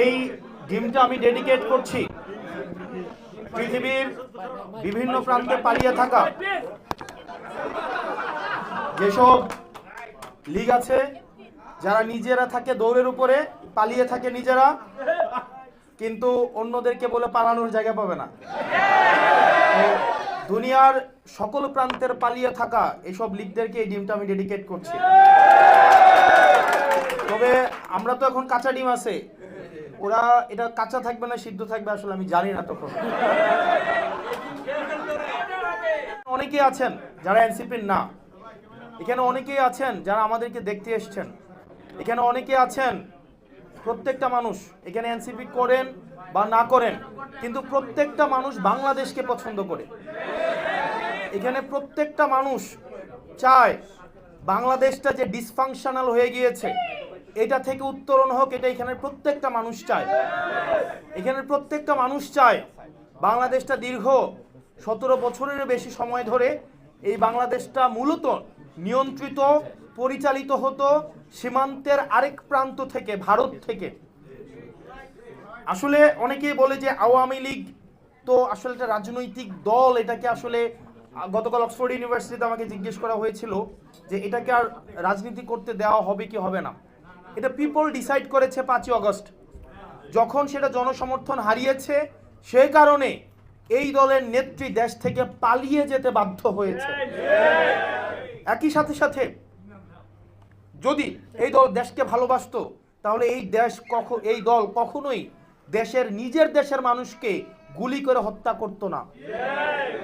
এই ডিমটা আমি ডেডিকেট করছি পৃথিবীর বিভিন্ন প্রান্তে পালিয়ে থাকা যেসব লীগ আছে, যারা নিজেরা থাকে দৌড়ের উপরে, পালিয়ে থাকে নিজেরা, কিন্তু অন্যদেরকে বলে পালানোর জায়গা পাবে না। দুনিয়ার সকল প্রান্তের পালিয়ে থাকা এসব লীগদেরকে এই ডিমটা আমি ডেডিকেট করছি। তবে আমরা তো এখন কাঁচা ডিম আছে, ওরা এটা কাঁচা থাকবে না সিদ্ধ থাকবে আসলে আমি জানি না। তখন অনেকেই আছেন যারা এনসিপির না, এখানে অনেকেই আছেন যারা আমাদেরকে দেখতে এসছেন, এখানে অনেকে আছেন, প্রত্যেকটা মানুষ এখানে এনসিপি করেন বা না করেন, কিন্তু প্রত্যেকটা মানুষ বাংলাদেশকে পছন্দ করে। এখানে প্রত্যেকটা মানুষ চায় বাংলাদেশটা যে ডিসফাংশনাল হয়ে গিয়েছে এটা থেকে উত্তরণ হোক, এটা এখানে প্রত্যেকটা মানুষ চায়। এখানে প্রত্যেকটা মানুষ চায় বাংলাদেশটা দীর্ঘ 17 বছরের বেশি সময় ধরে এই বাংলাদেশটা মূলত নিয়ন্ত্রিত পরিচালিত হতো সীমান্তের আরেক প্রান্ত থেকে, ভারত থেকে। আসলে অনেকেই বলে যে আওয়ামী লীগ তো আসলে একটা রাজনৈতিক দল, এটাকে আসলে গতকাল অক্সফোর্ড ইউনিভার্সিটিতে আমাকে জিজ্ঞেস করা হয়েছিল যে এটাকে আর রাজনীতি করতে দেওয়া হবে কি হবে না। এটা পিপল ডিসাইড করেছে 5ই আগস্ট, যখন সেটা জনসমর্থন হারিয়েছে সেই কারণে এই দলের নেত্রী দেশ থেকে পালিয়ে যেতে বাধ্য হয়েছে। একই সাথে সাথে যদি এই দল দেশকে ভালোবাসতো তাহলে এই দল কখনোই নিজের দেশের মানুষকে গুলি করে হত্যা করতো না।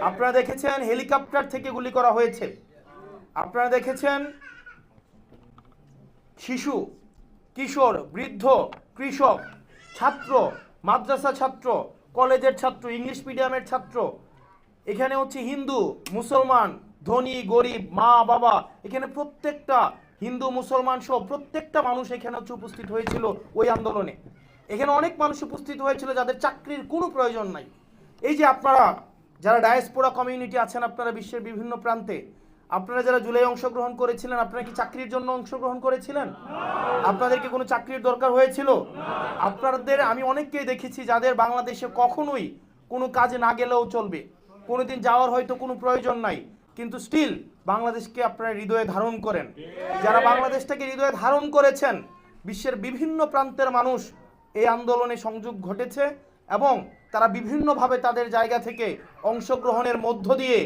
আপনারা দেখেছেন হেলিকপ্টার থেকে গুলি করা হয়েছে, আপনারা দেখেছেন শিশু, কিশোর, বৃদ্ধ, কৃষক, ছাত্র, মাদ্রাসা ছাত্র, কলেজের ছাত্র, ইংলিশ মিডিয়ামের ছাত্র, এখানে হচ্ছে হিন্দু, মুসলমান, ধনী, গরিব, মা, বাবা, এখানে প্রত্যেকটা হিন্দু মুসলমান সহ প্রত্যেকটা মানুষ এখানে হচ্ছে উপস্থিত হয়েছিল ওই আন্দোলনে। এখানে অনেক মানুষ উপস্থিত হয়েছিল যাদের চাকরির কোনো প্রয়োজন নাই। এই যে আপনারা যারা ডায়াসপোরা কমিউনিটি আছেন, আপনারা বিশ্বের বিভিন্ন প্রান্তে, আপনারা যারা জুলাই অংশগ্রহণ করেছিলেন, আপনারা কি চাকরির জন্য অংশগ্রহণ করেছিলেন? আপনাদেরকে কোনো চাকরির দরকার হয়েছিল? আপনাদের আমি অনেককেই দেখেছি যাদের বাংলাদেশে কখনোই কোনো কাজে না গেলেও চলবে, কোনোদিন যাওয়ার হয়তো কোনো প্রয়োজন নাই, কিন্তু স্টিল বাংলাদেশকে আপনারা হৃদয়ে ধারণ করেন। যারা বাংলাদেশটাকে হৃদয়ে ধারণ করেছেন, বিশ্বের বিভিন্ন প্রান্তের মানুষ এই আন্দোলনে সংযোগ ঘটেছে এবং তারা বিভিন্নভাবে তাদের জায়গা থেকে অংশগ্রহণের মধ্য দিয়ে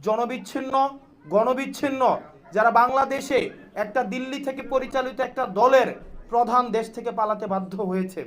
জনবিচ্ছিন্ন, গণবিচ্ছিন্ন, যারা বাংলাদেশে একটা দিল্লি থেকে পরিচালিত একটা দলের প্রধান দেশ থেকে পালাতে বাধ্য হয়েছে।